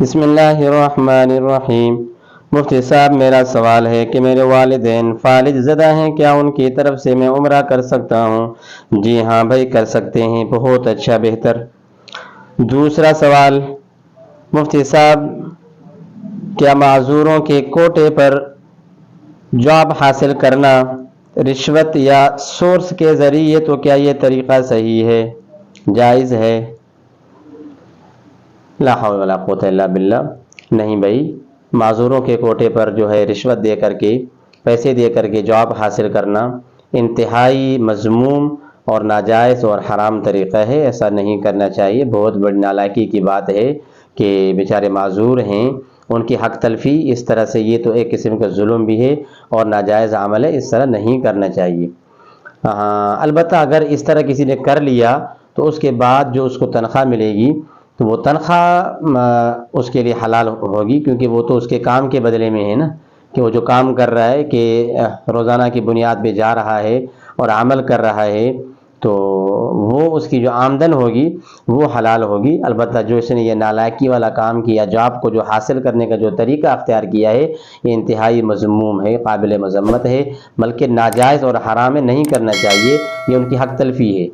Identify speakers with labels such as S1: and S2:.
S1: بسم اللہ الرحمن الرحیم۔ مفتی صاحب، میرا سوال ہے کہ میرے والدین فالج زدہ ہیں، کیا ان کی طرف سے میں عمرہ کر سکتا ہوں؟ جی ہاں بھائی، کر سکتے ہیں، بہت اچھا، بہتر۔ دوسرا سوال، مفتی صاحب کیا معذوروں کے کوٹے پر جاب حاصل کرنا رشوت یا سورس کے ذریعے، تو کیا یہ طریقہ صحیح ہے، جائز ہے؟ لا حول ولا قوت الا باللہ۔ نہیں بھائی، معذوروں کے کوٹے پر جو ہے رشوت دے کر کے، پیسے دے کر کے جاب حاصل کرنا انتہائی مذموم اور ناجائز اور حرام طریقہ ہے، ایسا نہیں کرنا چاہیے۔ بہت بڑی نالائکی کی بات ہے کہ بیچارے معذور ہیں، ان کی حق تلفی اس طرح سے، یہ تو ایک قسم کا ظلم بھی ہے اور ناجائز عمل ہے، اس طرح نہیں کرنا چاہیے۔ البتہ اگر اس طرح کسی نے کر لیا تو اس کے بعد جو اس کو تنخواہ ملے گی تو وہ تنخواہ اس کے لیے حلال ہوگی، کیونکہ وہ تو اس کے کام کے بدلے میں ہے نا، کہ وہ جو کام کر رہا ہے، کہ روزانہ کی بنیاد پہ جا رہا ہے اور عمل کر رہا ہے، تو وہ اس کی جو آمدن ہوگی وہ حلال ہوگی۔ البتہ جو اس نے یہ نالائکی والا کام کیا، جاب کو جو حاصل کرنے کا جو طریقہ اختیار کیا ہے، یہ انتہائی مذموم ہے، قابل مذمت ہے، بلکہ ناجائز اور حرام ہے، نہیں کرنا چاہیے، یہ ان کی حق تلفی ہے۔